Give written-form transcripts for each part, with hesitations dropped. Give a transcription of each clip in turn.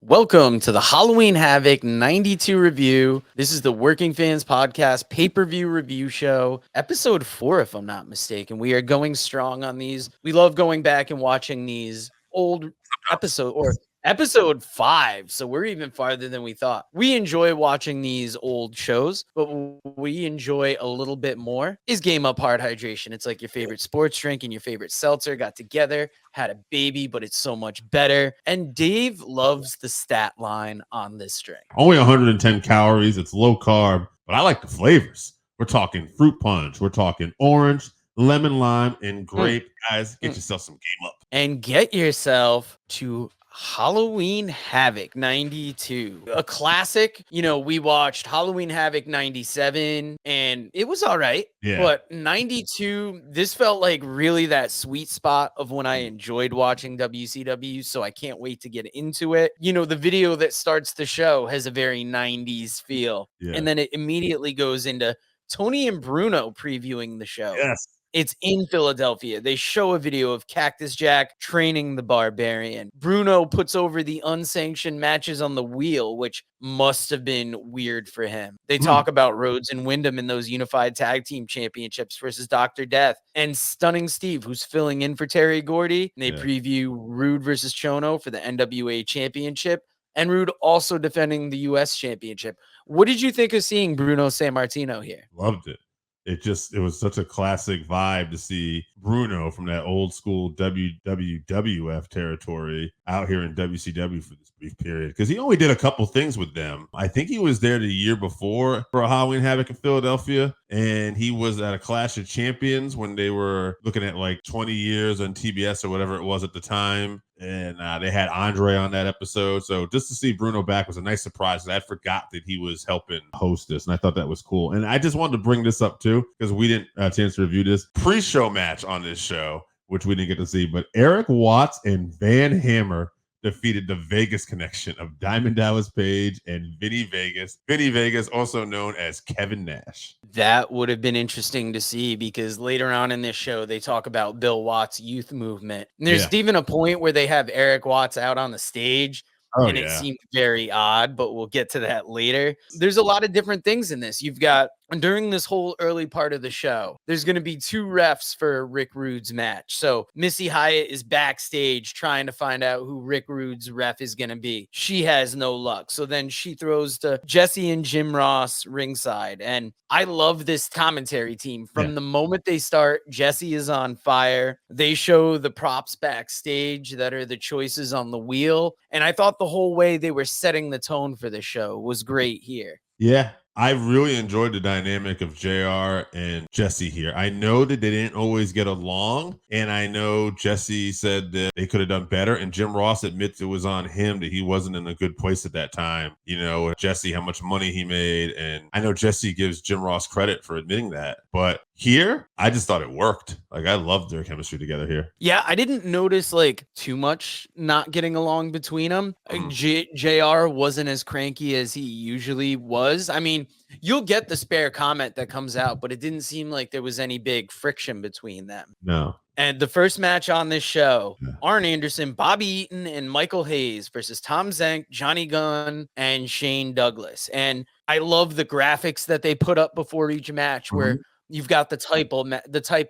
Welcome to the Halloween Havoc 92 review. This is the Working Fans Podcast pay-per-view review show, episode 4, if I'm not mistaken. We are going strong on these. We love going back and watching these old episode 5. So we're even farther than we thought. We enjoy watching these old shows, but what we enjoy a little bit more is Game Up Hard Hydration. It's like your favorite sports drink and your favorite seltzer got together, had a baby, but it's so much better. And Dave loves the stat line on this drink. Only 110 calories. It's low carb, but I like the flavors. We're talking fruit punch. We're talking orange, lemon, lime, and grape. Guys, get yourself some Game Up. And get yourself to Halloween Havoc 92, a classic. You know, we watched Halloween Havoc 97 and it was all right. Yeah. But 92, this felt like really that sweet spot of when I enjoyed watching WCW. So I can't wait to get into it. You know, the video that starts the show has a very 90s feel. Yeah. And then it immediately goes into Tony and Bruno previewing the show. Yes. It's in Philadelphia. They show a video of Cactus Jack training the Barbarian. Bruno puts over the unsanctioned matches on the wheel, which must have been weird for him. They talk about Rhodes and Wyndham in those unified tag team championships versus Dr. Death and Stunning Steve, who's filling in for Terry Gordy. And they preview Rude versus Chono for the NWA championship. And Rude also defending the U.S. championship. What did you think of seeing Bruno Sammartino here? Loved it. It was such a classic vibe to see Bruno from that old school WWF territory out here in WCW for this brief period. Because he only did a couple things with them. I think he was there the year before for a Halloween Havoc in Philadelphia. And he was at a Clash of Champions when they were looking at like 20 years on TBS or whatever it was at the time. And they had Andre on that episode. So just to see Bruno back was a nice surprise. I forgot that he was helping host this. And I thought that was cool. And I just wanted to bring this up too, because we didn't have a chance to review this pre-show match on this show, which we didn't get to see. But Eric Watts and Van Hammer defeated the Vegas connection of Diamond Dallas Page and Vinny Vegas. Vinny Vegas, also known as Kevin Nash. That would have been interesting to see because later on in this show, they talk about Bill Watts' youth movement. And there's even a point where they have Eric Watts out on the stage. It seemed very odd, but we'll get to that later. There's a lot of different things in this. You've got, during this whole early part of the show, there's going to be 2 refs for Rick Rude's match. So Missy Hyatt is backstage trying to find out who Rick Rude's ref is going to be. She has no luck. So then she throws to Jesse and Jim Ross ringside. And I love this commentary team. From the moment they start, Jesse is on fire. They show the props backstage that are the choices on the wheel. And I thought the whole way they were setting the tone for the show was great here. Yeah, I really enjoyed the dynamic of JR and Jesse here. I know that they didn't always get along, and I know Jesse said that they could have done better, and Jim Ross admits it was on him that he wasn't in a good place at that time. You know, Jesse, how much money he made, and I know Jesse gives Jim Ross credit for admitting that, but here, I just thought it worked. Like, I loved their chemistry together here. Yeah, I didn't notice, like, too much not getting along between them. JR wasn't as cranky as he usually was. I mean, you'll get the spare comment that comes out, but it didn't seem like there was any big friction between them. No. And the first match on this show, Arn Anderson, Bobby Eaton, and Michael Hayes versus Tom Zenk, Johnny Gunn, and Shane Douglas. And I love the graphics that they put up before each match where you've got the type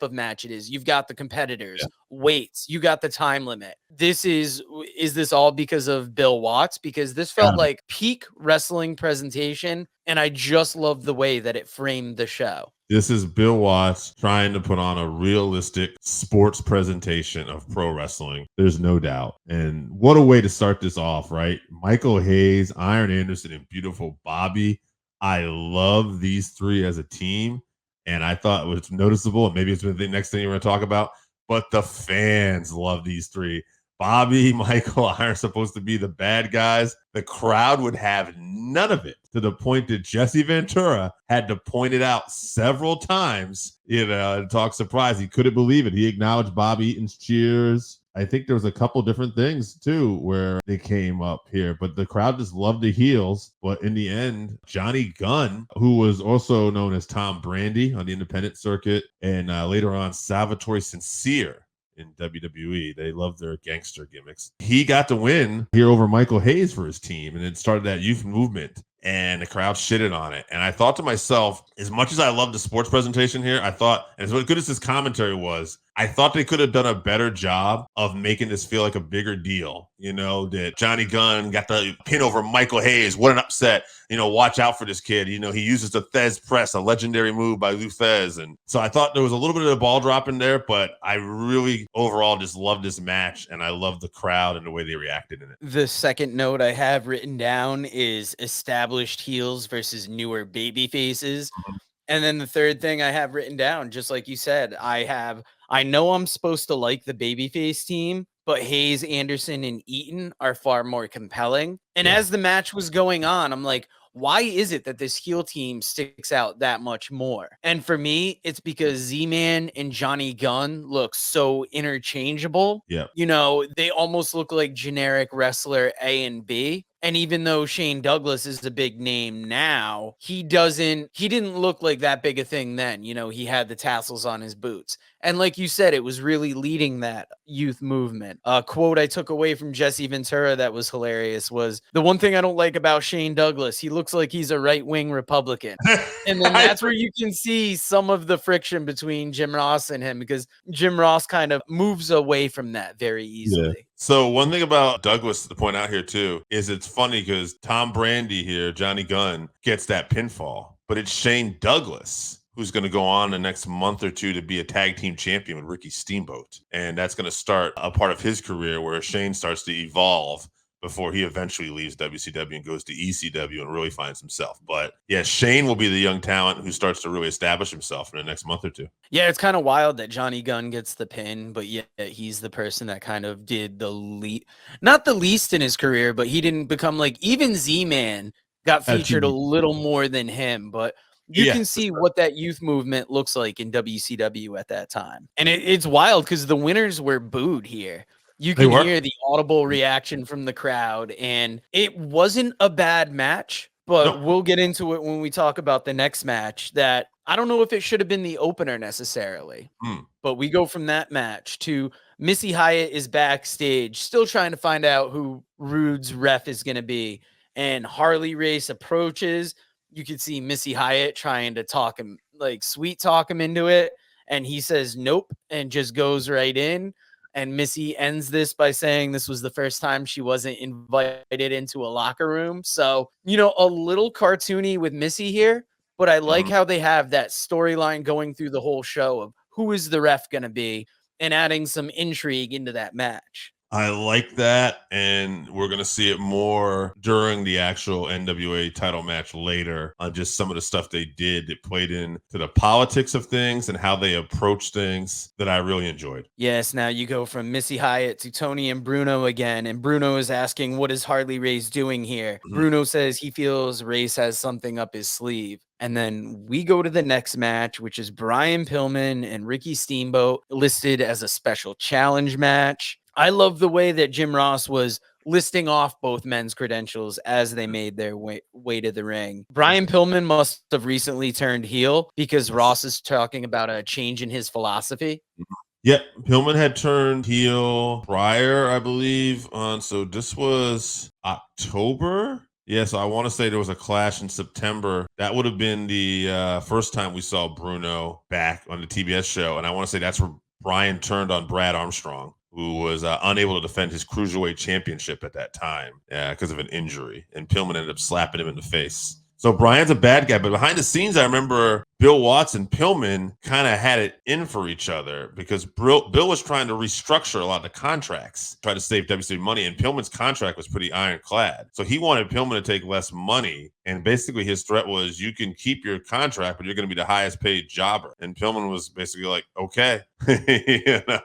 of match it is. You've got the competitors, weights. You got the time limit. Is this all because of Bill Watts? Because this felt like peak wrestling presentation, and I just love the way that it framed the show. This is Bill Watts trying to put on a realistic sports presentation of pro wrestling. There's no doubt. And what a way to start this off, right? Michael Hayes, Arn Anderson, and beautiful Bobby. I love these 3 as a team. And I thought it was noticeable, and maybe it's the next thing you're going to talk about, but the fans love these 3. Bobby, Michael, are supposed to be the bad guys. The crowd would have none of it, to the point that Jesse Ventura had to point it out several times, and talk surprise. He couldn't believe it. He acknowledged Bobby Eaton's cheers. I think there was a couple different things too where they came up here, but the crowd just loved the heels. But in the end, Johnny Gunn, who was also known as Tom Brandy on the independent circuit, and later on Salvatore Sincere in WWE. They love their gangster gimmicks. He got to win here over Michael Hayes for his team, and it started that youth movement. And the crowd shitted on it. And I thought to myself, as much as I love the sports presentation here, I thought, and as good as this commentary was, I thought they could have done a better job of making this feel like a bigger deal. That Johnny Gunn got the pin over Michael Hayes. What an upset. Watch out for this kid. He uses the Thez press, a legendary move by Lou Thez. And so I thought there was a little bit of the ball drop in there, but I really overall just loved this match. And I loved the crowd and the way they reacted in it. The second note I have written down is established heels versus newer baby faces. Mm-hmm. And then the third thing I have written down, just like you said, I know I'm supposed to like the babyface team, but Hayes, Anderson, and Eaton are far more compelling. And as the match was going on, I'm like, why is it that this heel team sticks out that much more? And for me, it's because Z-Man and Johnny Gunn look so interchangeable. Yeah. They almost look like generic wrestler A and B. And even though Shane Douglas is a big name now, he didn't look like that big a thing then. He had the tassels on his boots. And like you said, it was really leading that youth movement. A quote I took away from Jesse Ventura that was hilarious was, the one thing I don't like about Shane Douglas, he looks like he's a right-wing Republican. And then that's where you can see some of the friction between Jim Ross and him, because Jim Ross kind of moves away from that very easily. Yeah. So one thing about Douglas to point out here too is it's funny because Tom Brady here, Johnny Gunn, gets that pinfall, but it's Shane Douglas who's going to go on the next month or two to be a tag team champion with Ricky Steamboat. And that's going to start a part of his career where Shane starts to evolve before he eventually leaves WCW and goes to ECW and really finds himself. But yeah, Shane will be the young talent who starts to really establish himself in the next month or two. Yeah, it's kind of wild that Johnny Gunn gets the pin, but yeah, he's the person that kind of did not the least in his career, but he didn't become like, even Z-Man got featured a little more than him, but you can see what that youth movement looks like in WCW at that time. And it's wild because the winners were booed here. You can hear the audible reaction from the crowd, and it wasn't a bad match, but we'll get into it when we talk about the next match. That I don't know if it should have been the opener necessarily, but we go from that match to Missy Hyatt is backstage, still trying to find out who Rude's ref is going to be, and Harley Race approaches. You could see Missy Hyatt trying to talk him, like sweet talk him into it, and he says nope and just goes right in. And Missy ends this by saying this was the first time she wasn't invited into a locker room. So, a little cartoony with Missy here, but I like how they have that storyline going through the whole show of who is the ref going to be and adding some intrigue into that match. I like that, and we're going to see it more during the actual NWA title match later on just some of the stuff they did that played into the politics of things and how they approach things that I really enjoyed. Yes, now you go from Missy Hyatt to Tony and Bruno again, and Bruno is asking, what is Harley Race doing here? Bruno says he feels Race has something up his sleeve. And then we go to the next match, which is Brian Pillman and Ricky Steamboat, listed as a special challenge match. I love the way that Jim Ross was listing off both men's credentials as they made their way to the ring. Brian Pillman must have recently turned heel because Ross is talking about a change in his philosophy. Yep, Pillman had turned heel prior, I believe. So this was October. Yeah, so I want to say there was a clash in September. That would have been the first time we saw Bruno back on the TBS show. And I want to say that's where Brian turned on Brad Armstrong, who was unable to defend his Cruiserweight Championship at that time because of an injury. And Pillman ended up slapping him in the face. So Brian's a bad guy. But behind the scenes, I remember Bill Watts and Pillman kind of had it in for each other because Bill was trying to restructure a lot of the contracts, try to save WCW money. And Pillman's contract was pretty ironclad. So he wanted Pillman to take less money. And basically his threat was, you can keep your contract, but you're going to be the highest paid jobber. And Pillman was basically like, okay,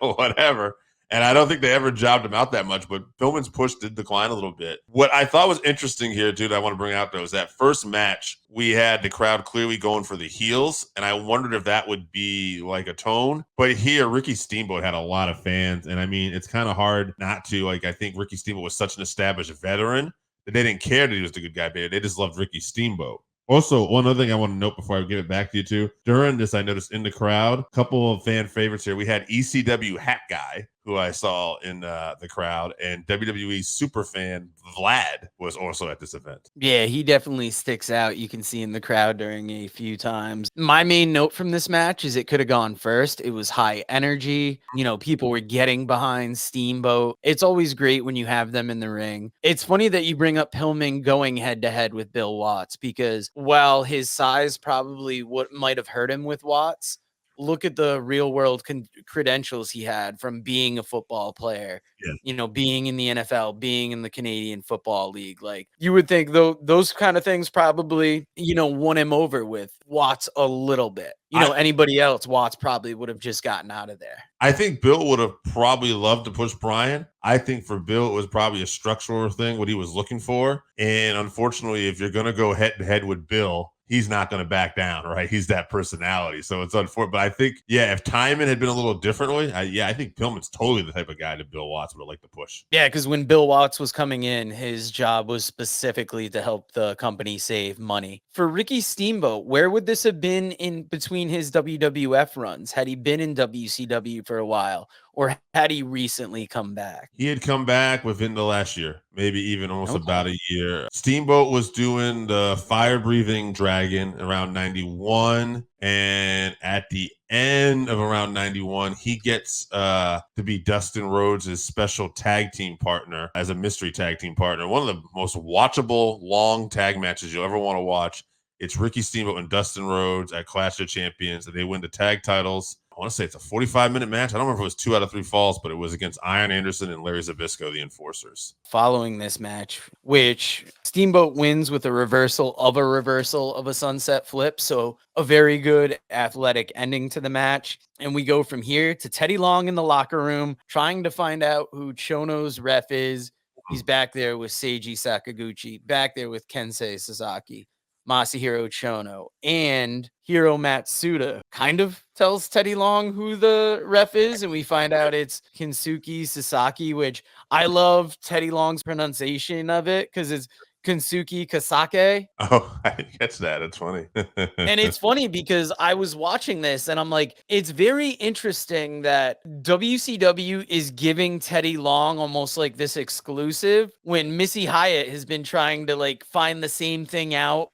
whatever. And I don't think they ever jobbed him out that much, but Pillman's push did decline a little bit. What I thought was interesting here, dude, I want to bring out, though, is that first match, we had the crowd clearly going for the heels, and I wondered if that would be like a tone. But here, Ricky Steamboat had a lot of fans, and I mean, it's kind of hard not to. Like, I think Ricky Steamboat was such an established veteran that they didn't care that he was the good guy, but they just loved Ricky Steamboat. Also, one other thing I want to note before I give it back to you too, during this, I noticed in the crowd, a couple of fan favorites here. We had ECW Hat Guy, who I saw in the crowd, and WWE super fan Vlad was also at this event. Yeah, he definitely sticks out. You can see in the crowd during a few times. My main note from this match is it could have gone first. It was high energy. People were getting behind Steamboat. It's always great when you have them in the ring. It's funny that you bring up Pillman going head to head with Bill Watts, because while his size probably what might have hurt him with Watts, look at the real world credentials he had from being a football player. Yeah. Being in the NFL, being in the Canadian Football League. Like, you would think though those kind of things probably, won him over with Watts a little bit. Anybody else, Watts probably would have just gotten out of there. I think Bill would have probably loved to push Brian. I think for Bill, it was probably a structural thing, what he was looking for. And unfortunately, if you're going to go head to head with Bill, he's not going to back down, right? He's that personality. So it's unfortunate. But I think, if timing had been a little differently, I think Pillman's totally the type of guy that Bill Watts would have liked to push. Yeah, because when Bill Watts was coming in, his job was specifically to help the company save money. For Ricky Steamboat, where would this have been in between his WWF runs? Had he been in WCW for a while, or had he recently come back? He had come back within the last year, maybe even almost about a year. Steamboat was doing the fire-breathing dragon around 91, and at the end of around 91, he gets to be Dustin Rhodes' special tag team partner as a mystery tag team partner. One of the most watchable long tag matches you'll ever want to watch. It's Ricky Steamboat and Dustin Rhodes at Clash of Champions, and they win the tag titles. I want to say it's a 45-minute match. I don't remember if it was 2 out of 3 falls, but it was against Ian Anderson and Larry Zbyszko, the Enforcers. Following this match, which Steamboat wins with a reversal of a sunset flip. So a very good athletic ending to the match. And we go from here to Teddy Long in the locker room, trying to find out who Chono's ref is. He's back there with Seiji Sakaguchi, back there with Kensei Sasaki, Masahiro Chono, and Hiro Matsuda kind of tells Teddy Long who the ref is, and we find out it's Kensuke Sasaki, which I love Teddy Long's pronunciation of it because it's Kensuke Kasake. Oh, I didn't catch that. That's funny. And it's funny because I was watching this and I'm like, it's very interesting that WCW is giving Teddy Long almost like this exclusive when Missy Hyatt has been trying to like find the same thing out,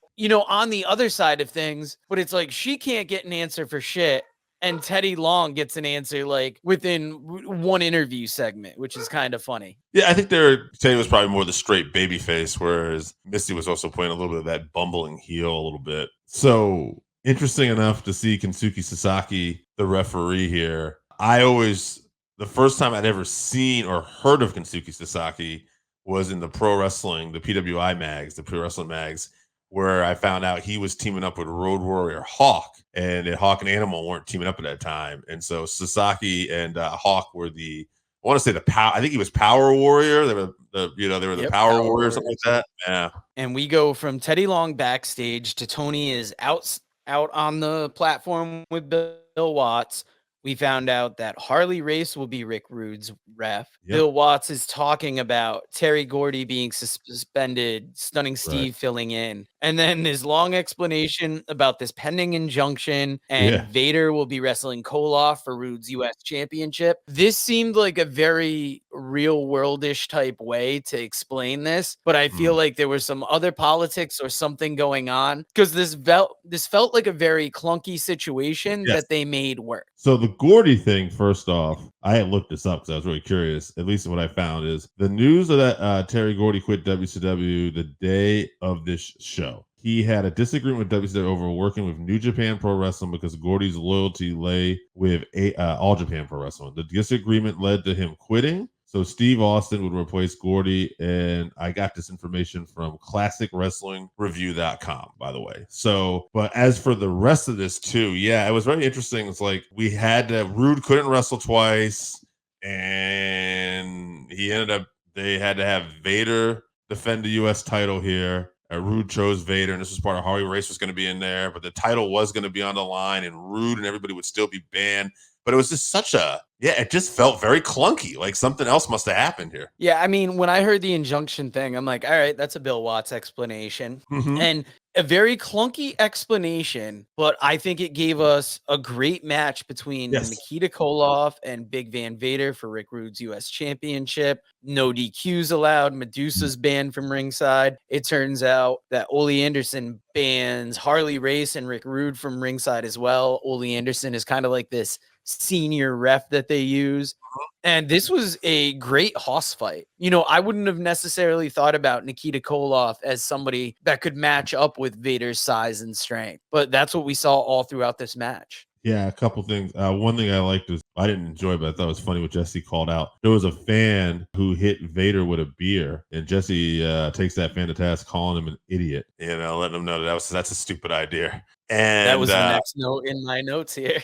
on the other side of things, but it's like she can't get an answer for shit. And Teddy Long gets an answer like within one interview segment, which is kind of funny. Yeah, I think Teddy was probably more the straight baby face, whereas Misty was also playing a little bit of that bumbling heel a little bit. So interesting enough to see Kensuke Sasaki, the referee here. The first time I'd ever seen or heard of Kensuke Sasaki was in the pro wrestling, the PWI mags, the pro wrestling mags, where I found out he was teaming up with Road Warrior Hawk, and Hawk and Animal weren't teaming up at that time. And so Sasaki and Hawk were I want to say I think he was Power Warrior. They were the Power Warrior, something like that. Yeah. And we go from Teddy Long backstage to Tony is out on the platform with Bill Watts. We found out that Harley Race will be Rick Rude's ref. Yep. Bill Watts is talking about Terry Gordy being suspended, Stunning Steve filling in. And then this long explanation about this pending injunction, and Vader will be wrestling Koloff for Rude's U.S. Championship. This seemed like a very real worldish type way to explain this, but I feel like there was some other politics or something going on because this felt like a very clunky situation that they made work. So the Gordy thing, first off, I had looked this up because I was really curious. At least what I found is the news of that Terry Gordy quit WCW the day of this show. He had a disagreement with WCW over working with New Japan Pro Wrestling because Gordy's loyalty lay with All Japan Pro Wrestling. The disagreement led to him quitting. So Steve Austin would replace Gordy, and I got this information from ClassicWrestlingReview.com, by the way. So, but as for the rest of this too, it was very interesting. It's like Rude couldn't wrestle twice, and they had to have Vader defend the U.S. title here. Rude chose Vader, and this was part of Harley Race was going to be in there, but the title was going to be on the line, and Rude and everybody would still be banned. but it was just it just felt very clunky. Like something else must have happened here. Yeah, I mean, when I heard the injunction thing, I'm like, all right, that's a Bill Watts explanation. Mm-hmm. And a very clunky explanation, but I think it gave us a great match between Nikita Koloff and Big Van Vader for Rick Rude's U.S. Championship. No DQs allowed. Medusa's banned from ringside. It turns out that Ole Anderson bans Harley Race and Rick Rude from ringside as well. Ole Anderson is kind of like this senior ref that they use. And this was a great hoss fight. I wouldn't have necessarily thought about Nikita Koloff as somebody that could match up with Vader's size and strength, but that's what we saw all throughout this match. Yeah, a couple things. One thing I liked is I didn't enjoy, but I thought it was funny what Jesse called out. There was a fan who hit Vader with a beer, and Jesse takes that fan to task, calling him an idiot. Letting him know that's a stupid idea. And that was the next note in my notes here.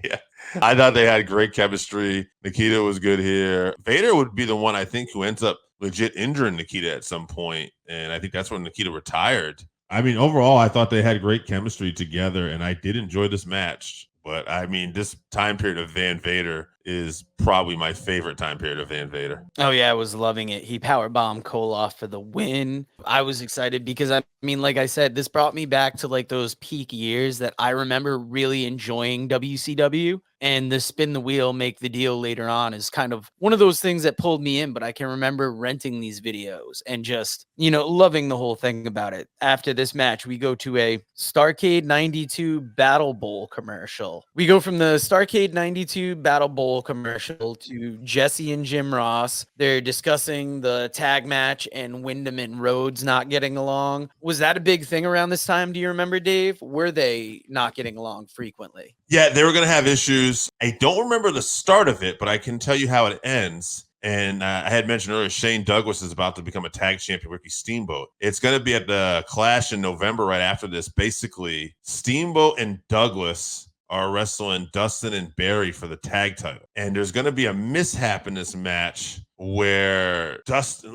Yeah. I thought they had great chemistry. Nikita was good here. Vader would be the one, I think, who ends up legit injuring Nikita at some point, and I think that's when Nikita retired. I mean, overall, I thought they had great chemistry together, and I did enjoy this match. But, I mean, this time period of Van Vader is probably my favorite time period of Van Vader. Oh, yeah, I was loving it. He powerbombed Koloff for the win. I was excited because, I mean, like I said, this brought me back to, like, those peak years that I remember really enjoying WCW. And the spin the wheel, make the deal later on is kind of one of those things that pulled me in. But I can remember renting these videos and just, loving the whole thing about it. After this match, we go to a Starrcade 92 Battle Bowl commercial. We go from the Starrcade 92 Battle Bowl commercial to Jesse and Jim Ross. They're discussing the tag match and Wyndham and Rhodes not getting along. Was that a big thing around this time? Do you remember, Dave? Were they not getting along frequently? Yeah, they were going to have issues. I don't remember the start of it, but I can tell you how it ends. And I had mentioned earlier, Shane Douglas is about to become a tag champion, Ricky Steamboat. It's going to be at the Clash in November right after this. Basically, Steamboat and Douglas are wrestling Dustin and Barry for the tag title. And there's going to be a mishap in this match where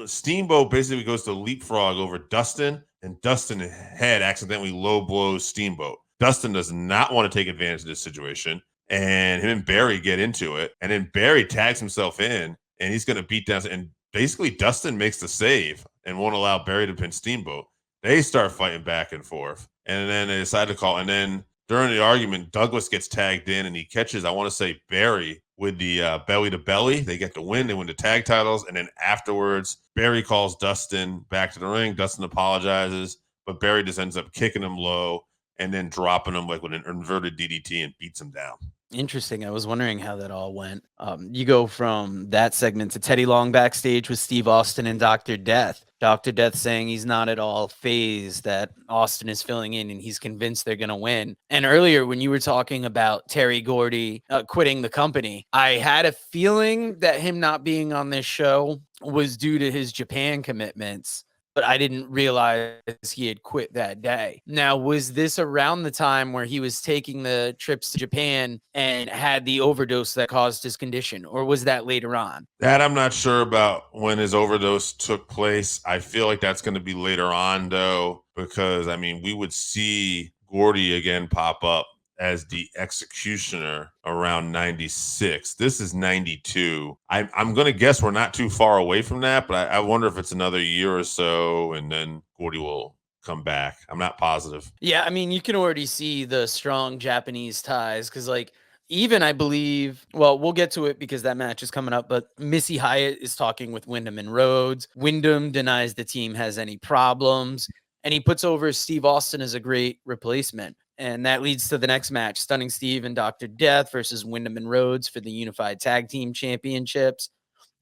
Steamboat basically goes to leapfrog over Dustin, and Dustin head accidentally low blows Steamboat. Dustin does not want to take advantage of this situation, and him and Barry get into it, and then Barry tags himself in, and he's going to beat down, and basically Dustin makes the save and won't allow Barry to pin Steamboat. They start fighting back and forth, and then they decide to call, and then during the argument, Douglas gets tagged in, and he catches, I want to say, Barry with the belly to belly. They get the win. They win the tag titles, and then afterwards, Barry calls Dustin back to the ring. Dustin apologizes, but Barry just ends up kicking him low and then dropping him like with an inverted DDT and beats him down. Interesting. I was wondering how that all went. You go from that segment to Teddy Long backstage with Steve Austin and Dr. Death. Dr. Death saying he's not at all fazed that Austin is filling in and he's convinced they're going to win. And earlier when you were talking about Terry Gordy quitting the company, I had a feeling that him not being on this show was due to his Japan commitments, but I didn't realize he had quit that day. Now, was this around the time where he was taking the trips to Japan and had the overdose that caused his condition, or was that later on? That I'm not sure about when his overdose took place. I feel like that's going to be later on, though, because, I mean, we would see Gordy again pop up as the executioner around 96. This is 92. I'm going to guess we're not too far away from that, but I wonder if it's another year or so and then Gordy will come back. I'm not positive. Yeah, I mean, you can already see the strong Japanese ties because, like, even I believe, well, we'll get to it because that match is coming up, but Missy Hyatt is talking with Wyndham and Rhodes. Wyndham denies the team has any problems, and he puts over Steve Austin as a great replacement. And that leads to the next match, Stunning Steve and Dr. Death versus Wyndham and Rhodes for the Unified Tag Team Championships.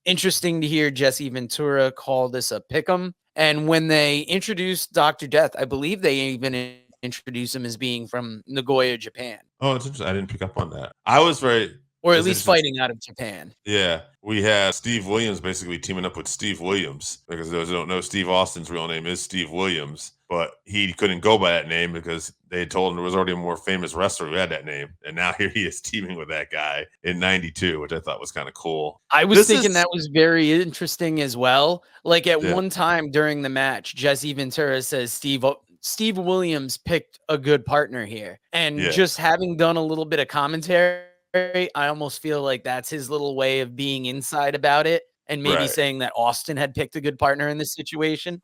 Interesting to hear Jesse Ventura call this a pick'em. And when they introduced Dr. Death, I believe they even introduced him as being from Nagoya, Japan. Oh, it's interesting. I didn't pick up on that. I was very... Or at least fighting out of Japan. Yeah. We had Steve Williams basically teaming up with Steve Williams. Because those who don't know, Steve Austin's real name is Steve Williams. But he couldn't go by that name because they had told him there was already a more famous wrestler who had that name. And now here he is teaming with that guy in 92, which I thought was kind of cool. I was thinking that was very interesting as well. Like at one time during the match, Jesse Ventura says Steve Williams picked a good partner here. And just having done a little bit of commentary, I almost feel like that's his little way of being inside about it and maybe Right. saying that Austin had picked a good partner in this situation.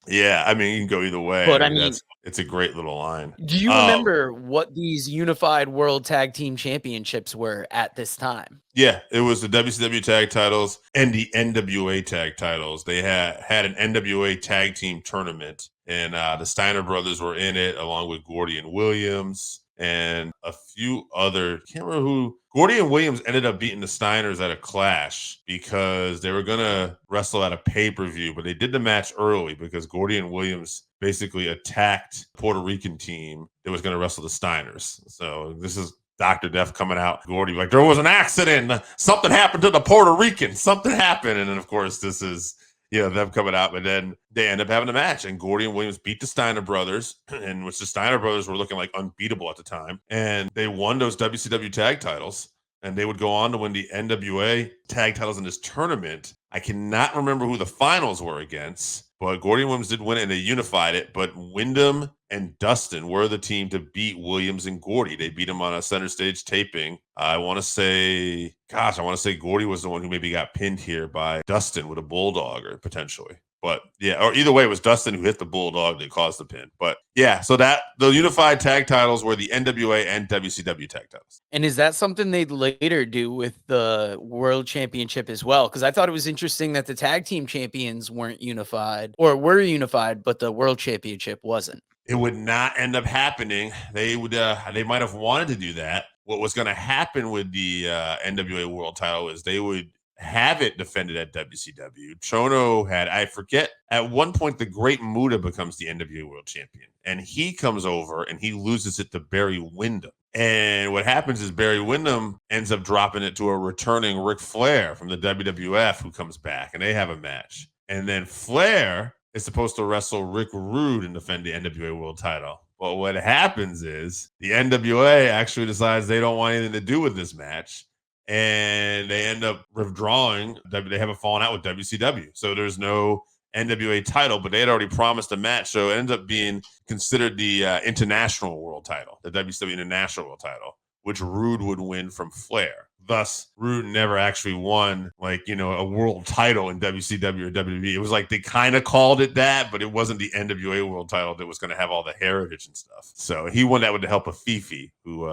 Yeah, I mean, you can go either way. But I I mean, mean, it's a great little line. do you remember what these unified world tag team championships were at this time? Yeah, it was the WCW tag titles and the NWA tag titles. They had an NWA tag team tournament, and the Steiner brothers were in it along with Gordy and Williams and a few other. Can't remember who. Gordy and Williams ended up beating the Steiners at a Clash because they were gonna wrestle at a pay-per-view, but they did the match early because Gordy and Williams basically attacked the Puerto Rican team that was gonna wrestle the Steiners. So this is Dr. Death coming out. Gordy like, there was an accident. Something happened to the Puerto Rican. Something happened. And then, of course, this is, them coming out. But then they end up having a match. And Gordy and Williams beat the Steiner brothers, and which the Steiner brothers were looking like unbeatable at the time. And they won those WCW tag titles. And they would go on to win the NWA tag titles in this tournament. I cannot remember who the finals were against, but Gordy and Williams did win it and they unified it. But Wyndham and Dustin were the team to beat Williams and Gordy. They beat him on a center stage taping. I want to say Gordy was the one who maybe got pinned here by Dustin with a bulldog or potentially. But yeah, or either way, it was Dustin who hit the bulldog that caused the pin. But yeah, so that the unified tag titles were the NWA and WCW tag titles. And is that something they'd later do with the world championship as well? Because I thought it was interesting that the tag team champions weren't unified or were unified, but the world championship wasn't. It would not end up happening. They might have wanted to do that. What was going to happen with the NWA world title is they would have it defended at WCW. Chono had, I forget, at one point the Great Muta becomes the NWA world champion, and he comes over and he loses it to Barry Windham. And what happens is Barry Windham ends up dropping it to a returning Ric Flair from the WWF who comes back, and they have a match. And then Flair is supposed to wrestle Rick Rude and defend the NWA world title. But what happens is the NWA actually decides they don't want anything to do with this match, and they end up withdrawing. They have a falling out with WCW. So there's no NWA title, but they had already promised a match. So it ends up being considered the international world title, the WCW international world title, which Rude would win from Flair. Thus, Rude never actually won a world title in WCW or WWE. It was like they kind of called it that, but it wasn't the NWA world title that was going to have all the heritage and stuff. So he won that with the help of Fifi, who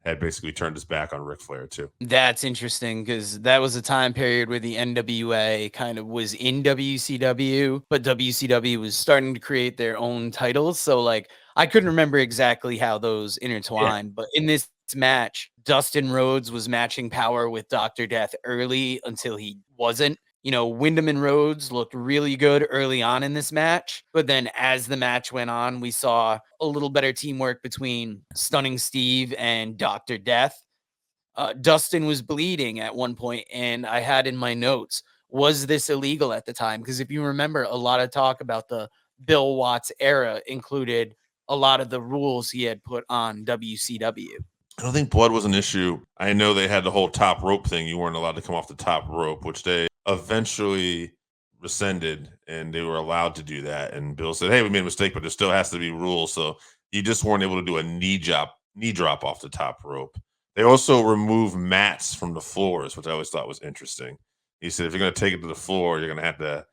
had basically turned his back on Ric Flair too. That's interesting because that was a time period where the NWA kind of was in WCW, but WCW was starting to create their own titles. So I couldn't remember exactly how those intertwined, but in this match, Dustin Rhodes was matching power with Dr. Death early until he wasn't. Wyndham and Rhodes looked really good early on in this match, but then as the match went on, we saw a little better teamwork between Stunning Steve and Dr. Death. Dustin was bleeding at one point, and I had in my notes, was this illegal at the time? Because if you remember, a lot of talk about the Bill Watts era included a lot of the rules he had put on WCW. I don't think blood was an issue. I know they had the whole top rope thing. You weren't allowed to come off the top rope, which they eventually rescinded, and they were allowed to do that. And Bill said, hey, we made a mistake, but there still has to be rules. So you just weren't able to do a knee drop off the top rope. They also removed mats from the floors, which I always thought was interesting. He said, if you're going to take it to the floor, you're going to have to,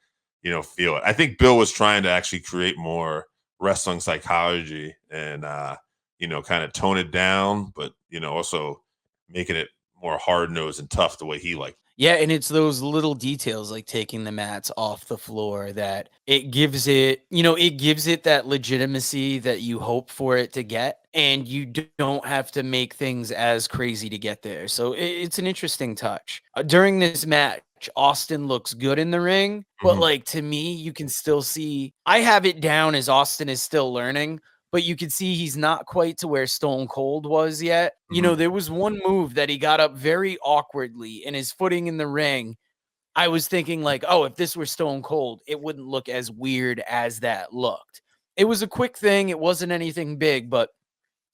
feel it. I think Bill was trying to actually create more wrestling psychology and, kind of tone it down, but, also making it more hard-nosed and tough the way he liked. Yeah, and it's those little details like taking the mats off the floor that it gives it, that legitimacy that you hope for it to get, and you don't have to make things as crazy to get there. So it's an interesting touch. During this match, Austin looks good in the ring, but to me, you can still see, I have it down as Austin is still learning, but you can see he's not quite to where Stone Cold was yet. There was one move that he got up very awkwardly and his footing in the ring. I was thinking if this were Stone Cold, it wouldn't look as weird as that looked. It was a quick thing. It wasn't anything big, but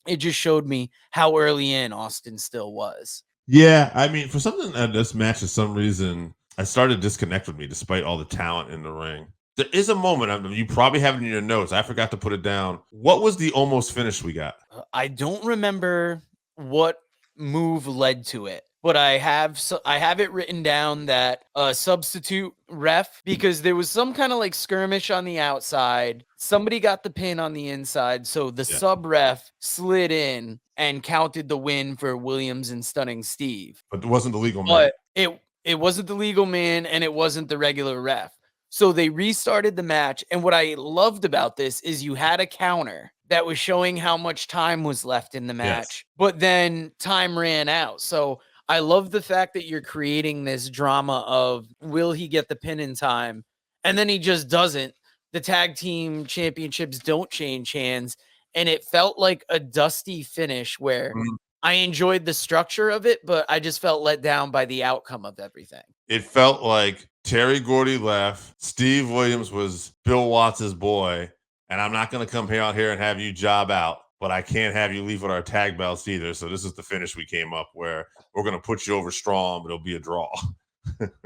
it just showed me how early in Austin still was. Yeah, I mean, for something that this match, for some reason, I started to disconnect with me despite all the talent in the ring. There is a moment, you probably have it in your notes. I forgot to put it down. What was the almost finish we got? I don't remember what move led to it. But I have it written down that a substitute ref, because there was some kind of like skirmish on the outside. Somebody got the pin on the inside, so the sub ref slid in and counted the win for Williams and Stunning Steve. But it wasn't the legal man. But it wasn't the legal man, and it wasn't the regular ref. So they restarted the match, and what I loved about this is you had a counter that was showing how much time was left in the match, but then time ran out. So I love the fact that you're creating this drama of, will he get the pin in time? And then he just doesn't. The tag team championships don't change hands. And it felt like a dusty finish where I enjoyed the structure of it, but I just felt let down by the outcome of everything. It felt like Terry Gordy left. Steve Williams was Bill Watts' boy. And I'm not going to come out here and have you job out, but I can't have you leave with our tag belts either. So this is the finish we came up where we're going to put you over strong, but it'll be a draw.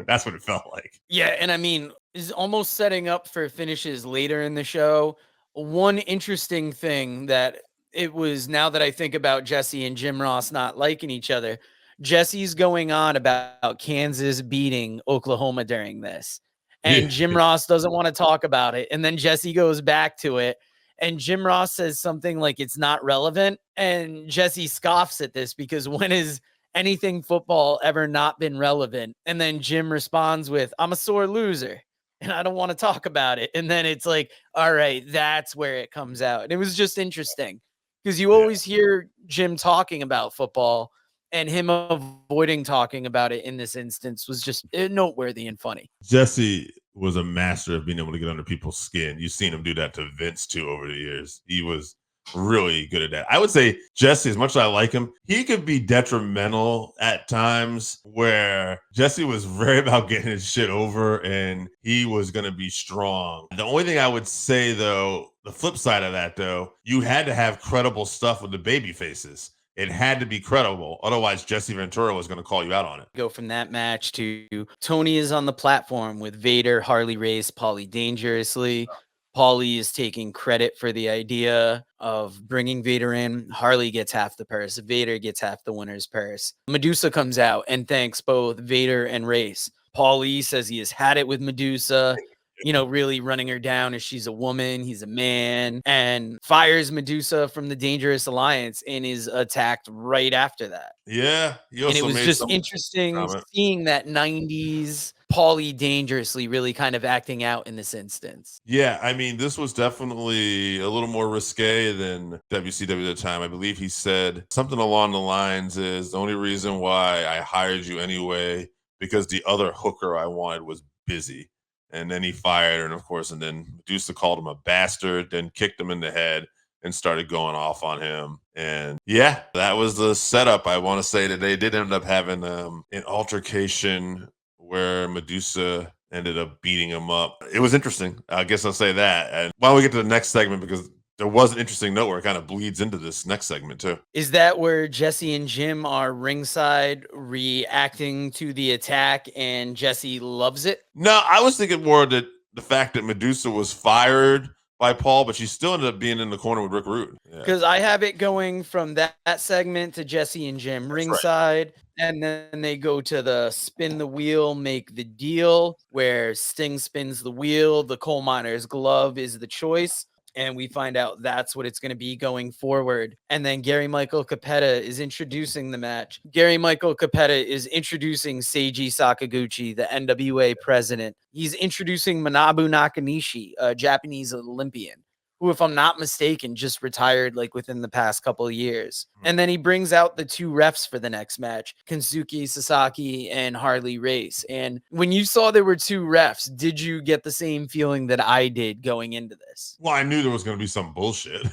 That's what it felt like. Yeah, and I mean, is almost setting up for finishes later in the show. One interesting thing that it was, now that I think about Jesse and Jim Ross not liking each other, Jesse's going on about Kansas beating Oklahoma during this. And Jim Ross doesn't want to talk about it. And then Jesse goes back to it. And Jim Ross says something like it's not relevant. And Jesse scoffs at this because when has anything football ever not been relevant? And then Jim responds with, I'm a sore loser and I don't want to talk about it. And then it's like, all right, that's where it comes out. And it was just interesting because you always hear Jim talking about football, and him avoiding talking about it in this instance was just noteworthy and funny. Jesse was a master of being able to get under people's skin. You've seen him do that to Vince too over the years. He was really good at that. I would say Jesse, as much as I like him, he could be detrimental at times where Jesse was very about getting his shit over and he was going to be strong. The only thing I would say though, the flip side of that though, you had to have credible stuff with the baby faces. It had to be credible. Otherwise, Jesse Ventura was going to call you out on it. Go from that match to Tony is on the platform with Vader, Harley Race, Paulie Dangerously. Paulie is taking credit for the idea of bringing Vader in. Harley gets half the purse. Vader gets half the winner's purse. Medusa comes out and thanks both Vader and Race. Paulie says he has had it with Medusa, really running her down as she's a woman, he's a man, and fires Medusa from the Dangerous Alliance and is attacked right after that. Yeah. And it was just interesting seeing that 90s Paulie Dangerously really kind of acting out in this instance. Yeah, I mean, this was definitely a little more risque than WCW at the time. I believe he said something along the lines is the only reason why I hired you anyway, because the other hooker I wanted was busy. And then he fired her, and of course, and then Medusa called him a bastard, then kicked him in the head and started going off on him. And yeah, that was the setup. I want to say that they did end up having an altercation where Medusa ended up beating him up. It was interesting. I guess I'll say that. And why don't we get to the next segment, because there was an interesting note where it kind of bleeds into this next segment too. Is that where Jesse and Jim are ringside reacting to the attack and Jesse loves it? No, I was thinking more that the fact that Medusa was fired by Paul, but she still ended up being in the corner with Rick Rude. Because I have it going from that segment to Jesse and Jim ringside. And then they go to the spin the wheel, make the deal, where Sting spins the wheel. The coal miner's glove is the choice. And we find out that's what it's going to be going forward. And then Gary Michael Capetta is introducing the match. Gary Michael Capetta is introducing Seiji Sakaguchi, the NWA president. He's introducing Manabu Nakanishi, a Japanese Olympian, who, if I'm not mistaken, just retired like within the past couple of years. And then he brings out the two refs for the next match, Kensuke Sasaki and Harley Race. And when you saw there were two refs, did you get the same feeling that I did going into this? Well, I knew there was going to be some bullshit.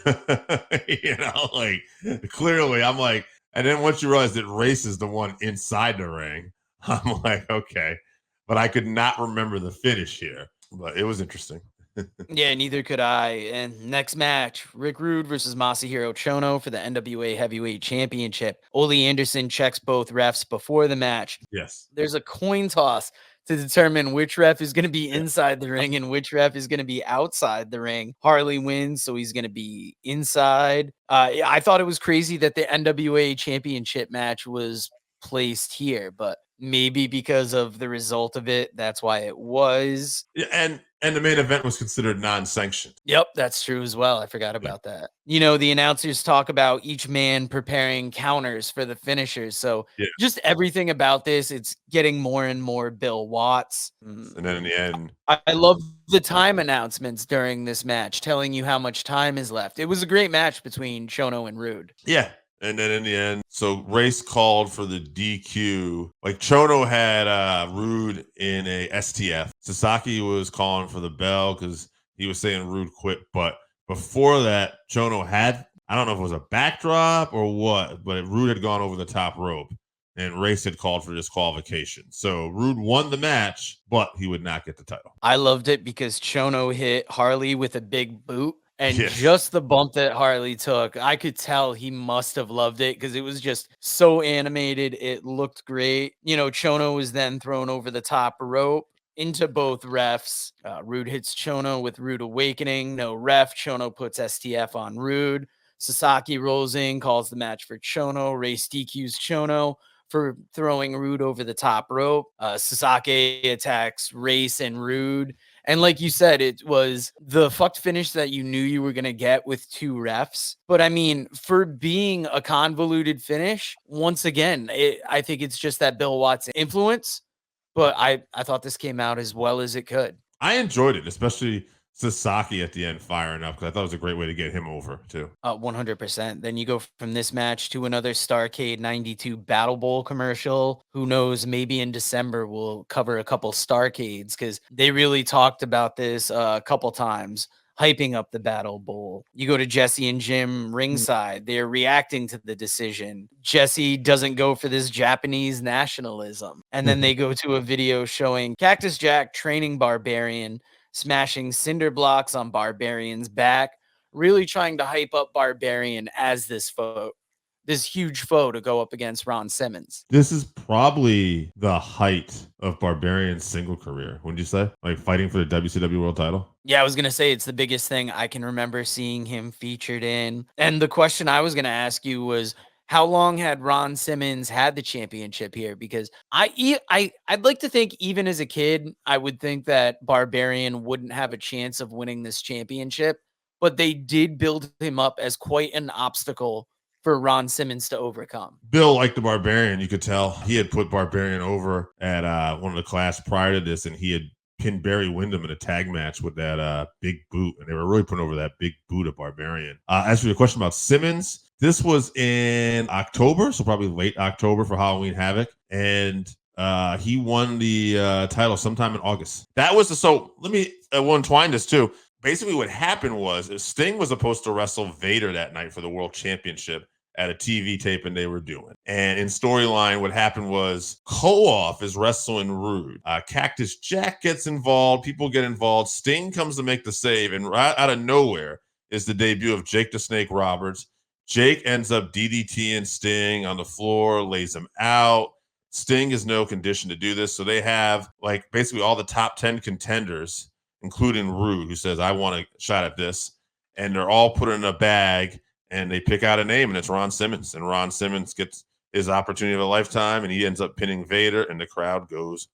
Clearly, I'm like, and then once you realize that Race is the one inside the ring, I'm like, okay. But I could not remember the finish here. But it was interesting. Yeah, neither could I. And next match, Rick Rude versus Masahiro Chono for the NWA Heavyweight Championship. Ole Anderson checks both refs before the match. Yes. There's a coin toss to determine which ref is going to be inside the ring and which ref is going to be outside the ring. Harley wins, so he's going to be inside. I thought it was crazy that the NWA championship match was placed here, but maybe because of the result of it, that's why it was. Yeah, and the main event was considered non-sanctioned. Yep, that's true as well. I forgot about that. You know, the announcers talk about each man preparing counters for the finishers. So just everything about this, it's getting more and more Bill Watts. And then in the end, I love the time announcements during this match, telling you how much time is left. It was a great match between Chono and Rude. Yeah. And then in the end, so Race called for the DQ. Like Chono had Rude in a STF. Sasaki was calling for the bell because he was saying Rude quit. But before that, Chono had, I don't know if it was a backdrop or what, but Rude had gone over the top rope and Race had called for disqualification. So Rude won the match, but he would not get the title. I loved it because Chono hit Harley with a big boot. And just the bump that Harley took, I could tell he must have loved it because it was just so animated. It looked great. You know, Chono was then thrown over the top rope into both refs. Rude hits Chono with Rude Awakening. No ref. Chono puts STF on Rude. Sasaki rolls in, calls the match for Chono. Race DQs Chono for throwing Rude over the top rope. Sasaki attacks Race and Rude. And like you said, it was the fucked finish that you knew you were going to get with two refs. But I mean, for being a convoluted finish, once again, I think it's just that Bill Watts influence. But I thought this came out as well as it could. I enjoyed it, especially Sasaki at the end firing up because I thought it was a great way to get him over too. 100%. Then you go from this match to another Starrcade 92 Battle Bowl commercial. Who knows? Maybe in December we'll cover a couple Starrcades because they really talked about this a couple times, hyping up the Battle Bowl. You go to Jesse and Jim ringside. They're reacting to the decision. Jesse doesn't go for this Japanese nationalism. And then they go to a video showing Cactus Jack training Barbarian, smashing cinder blocks on Barbarian's back, really trying to hype up Barbarian as this huge foe to go up against Ron Simmons. This is probably the height of Barbarian's single career, wouldn't you say? Like fighting for the WCW World title? Yeah, I was going to say it's the biggest thing I can remember seeing him featured in. And the question I was going to ask you was, how long had Ron Simmons had the championship here? Because I'd like to think even as a kid, I would think that Barbarian wouldn't have a chance of winning this championship, but they did build him up as quite an obstacle for Ron Simmons to overcome. Bill liked the Barbarian. You could tell he had put Barbarian over at one of the class prior to this, and he had pinned Barry Windham in a tag match with that big boot, and they were really putting over that big boot of Barbarian. As for your question about Simmons, this was in October, so probably late October for Halloween Havoc, and he won the title sometime in August. That was so. Let me entwine this too. Basically, what happened was Sting was supposed to wrestle Vader that night for the World Championship at a TV taping they were doing. And in storyline, what happened was Koloff is wrestling Rude. Cactus Jack gets involved. People get involved. Sting comes to make the save. And right out of nowhere is the debut of Jake the Snake Roberts. Jake ends up DDTing Sting on the floor, lays him out. Sting is no condition to do this. So they have like basically all the top 10 contenders, including Rude, who says, I want a shot at this. And they're all put in a bag. And they pick out a name, and it's Ron Simmons. And Ron Simmons gets his opportunity of a lifetime, and he ends up pinning Vader, and the crowd goes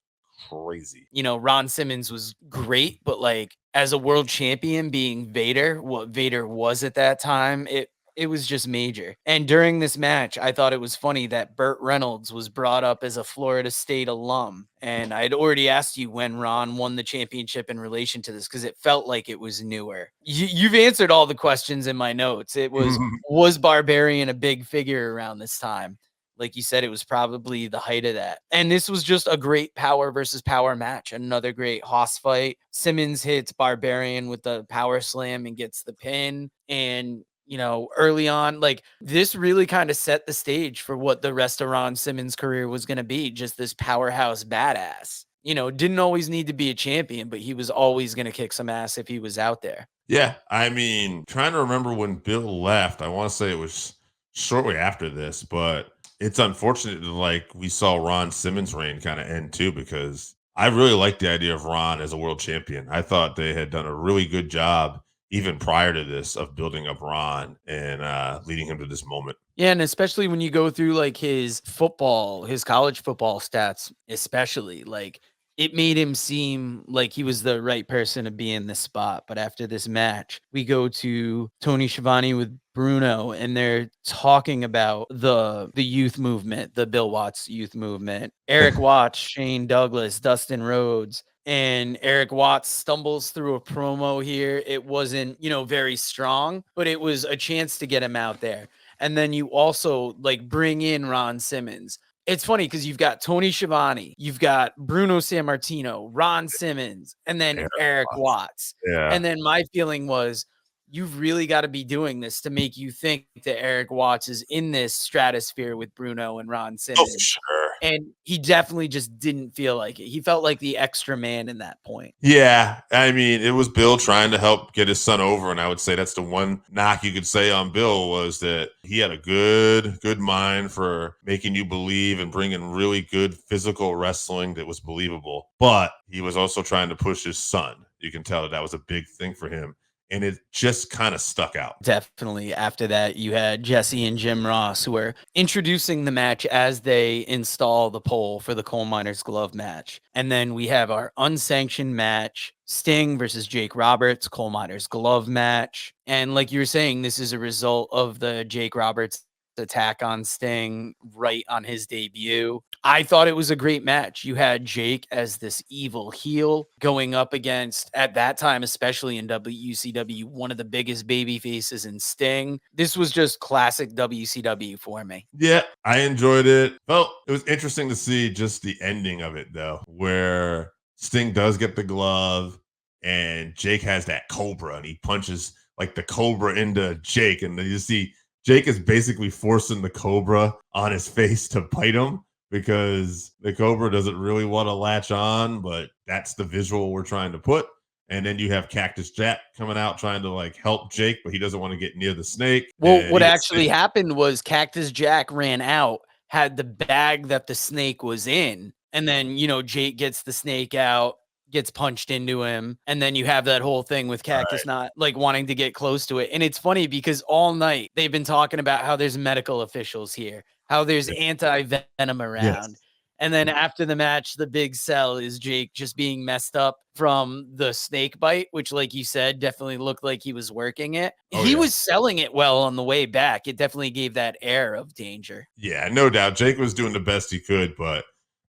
crazy. You know, Ron Simmons was great, but like as a world champion being Vader, what Vader was at that time, it was just major. And during this match, I thought it was funny that Burt Reynolds was brought up as a Florida State alum. And I'd already asked you when Ron won the championship in relation to this, because it felt like it was newer. You've answered all the questions in my notes. It was Barbarian a big figure around this time? Like you said, it was probably the height of that. And this was just a great power versus power match. Another great Hoss fight. Simmons hits Barbarian with the power slam and gets the pin. And you know, early on, like this really kind of set the stage for what the rest of Ron Simmons' career was going to be. Just this powerhouse badass. You know, didn't always need to be a champion, but he was always going to kick some ass if he was out there. Yeah. I mean, trying to remember when Bill left, I want to say it was shortly after this, but it's unfortunate that like we saw Ron Simmons' reign kind of end too, because I really like the idea of Ron as a world champion. I thought they had done a really good job even prior to this of building up Ron and leading him to this moment. Yeah, and especially when you go through like his college football stats, especially like it made him seem like he was the right person to be in this spot. But after this match, we go to Tony Schiavone with Bruno, and they're talking about the youth movement, the Bill Watts youth movement. Eric Watts, Shane Douglas, Dustin Rhodes, and Eric Watts stumbles through a promo here. It wasn't, very strong, but it was a chance to get him out there. And then you also like bring in Ron Simmons. It's funny because you've got Tony Schiavone, you've got Bruno Sammartino, Ron Simmons, and then Eric Watts. Yeah. And then my feeling was, you've really got to be doing this to make you think that Eric Watts is in this stratosphere with Bruno and Ron Simmons. Oh, sure. And he definitely just didn't feel like it. He felt like the extra man in that point. Yeah. I mean, it was Bill trying to help get his son over. And I would say that's the one knock you could say on Bill was that he had a good mind for making you believe and bringing really good physical wrestling that was believable. But he was also trying to push his son. You can tell that was a big thing for him. And it just kind of stuck out. Definitely. After that, you had Jesse and Jim Ross, who were introducing the match as they install the pole for the coal miner's glove match. And then we have our unsanctioned match, Sting versus Jake Roberts, coal miner's glove match. And like you were saying, this is a result of the Jake Roberts attack on Sting right on his debut. I thought it was a great match. You had Jake as this evil heel going up against, at that time, especially in WCW, one of the biggest baby faces in Sting. This was just classic WCW for me. Yeah, I enjoyed it. Well, it was interesting to see just the ending of it, though, where Sting does get the glove and Jake has that cobra and he punches like the cobra into Jake. And then you see Jake is basically forcing the cobra on his face to bite him because the cobra doesn't really want to latch on, but that's the visual we're trying to put. And then you have Cactus Jack coming out trying to like help Jake, but he doesn't want to get near the snake. Well, what actually happened was Cactus Jack ran out, had the bag that the snake was in, and then, Jake gets the snake out, gets punched into him, and then you have that whole thing with Cactus not like wanting to get close to it. And it's funny because all night they've been talking about how there's medical officials here, how there's anti-venom around. Yes. And then after the match, the big sell is Jake just being messed up from the snake bite, which, like you said, definitely looked like he was working it. He was selling it well on the way back. It definitely gave that air of danger. Yeah, no doubt. Jake was doing the best he could, but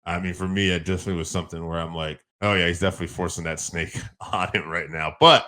I mean, for me, it definitely was something where I'm like, oh yeah, he's definitely forcing that snake on him right now. But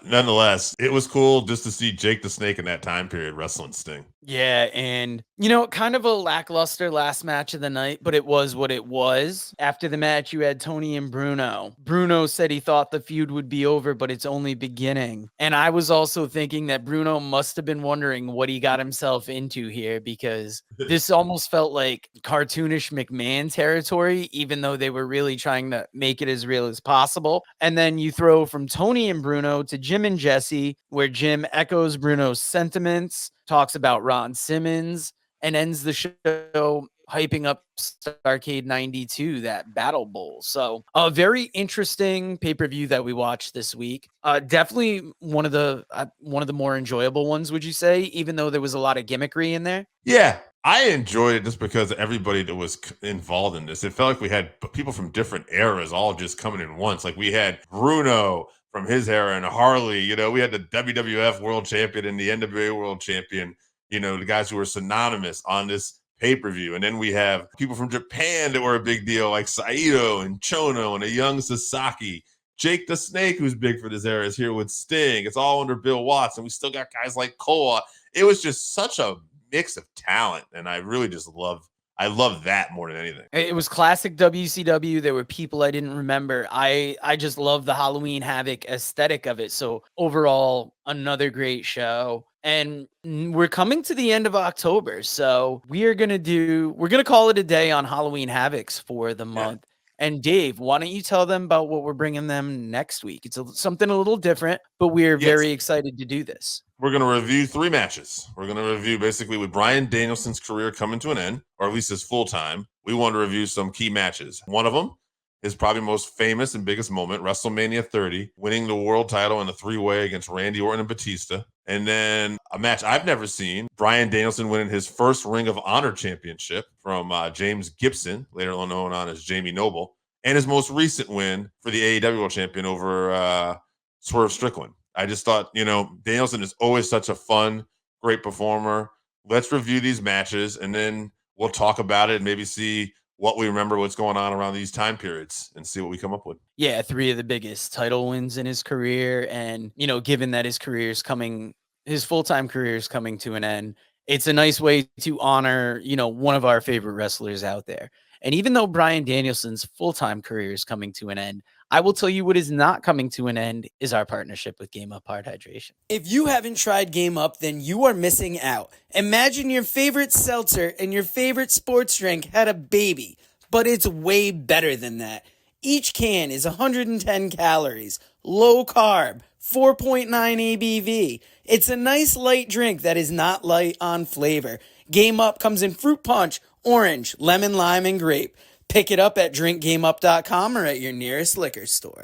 nonetheless, it was cool just to see Jake the Snake in that time period wrestling Sting. Yeah, and kind of a lackluster last match of the night, but it was what it was. After the match, you had Tony and Bruno. Bruno said he thought the feud would be over, but it's only beginning. And I was also thinking that Bruno must have been wondering what he got himself into here, because this almost felt like cartoonish McMahon territory, even though they were really trying to make it as real as possible. And then you throw from Tony and Bruno to Jim and Jesse, where Jim echoes Bruno's sentiments, talks about Ron Simmons, and ends the show hyping up Starrcade 92, that Battle Bowl. So a very interesting pay-per-view that we watched this week. Definitely one of the more enjoyable ones, would you say, even though there was a lot of gimmickry in there? Yeah, I enjoyed it just because of everybody that was involved in this. It felt like we had people from different eras all just coming in once. Like we had Bruno from his era and Harley, we had the WWF world champion and the NWA world champion, the guys who were synonymous on this pay-per-view. And then we have people from Japan that were a big deal, like Saito and Chono and a young Sasaki. Jake the Snake, who's big for this era, is here with Sting. It's all under Bill Watts, and we still got guys like Koa. It was just such a mix of talent, and I really just love that more than anything. It was classic WCW. There were people I didn't remember. I just love the Halloween Havoc aesthetic of it. So overall, another great show. And we're coming to the end of October. So we're going to call it a day on Halloween Havocs for the month. And Dave, why don't you tell them about what we're bringing them next week? It's something a little different, but we're very excited to do this. We're going to review 3 matches. We're going to review basically with Bryan Danielson's career coming to an end, or at least his full time. We want to review some key matches. One of them his probably most famous and biggest moment, WrestleMania 30, winning the world title in a 3-way against Randy Orton and Batista. And then a match I've never seen, Bryan Danielson winning his first Ring of Honor championship from James Gibson, later known on as Jamie Noble, and his most recent win for the AEW World Champion over Swerve Strickland. I just thought, Danielson is always such a fun, great performer. Let's review these matches, and then we'll talk about it and maybe see what we remember, what's going on around these time periods, and see what we come up with. Yeah, 3 of the biggest title wins in his career. And, given that his full-time career is coming to an end, it's a nice way to honor, one of our favorite wrestlers out there. And even though Bryan Danielson's full-time career is coming to an end, I will tell you what is not coming to an end is our partnership with Game Up Hard Hydration. If you haven't tried Game Up, then you are missing out. Imagine your favorite seltzer and your favorite sports drink had a baby, but it's way better than that. Each can is 110 calories, low carb, 4.9 ABV. It's a nice light drink that is not light on flavor. Game Up comes in fruit punch, orange, lemon, lime, and grape. Pick it up at drinkgameup.com or at your nearest liquor store.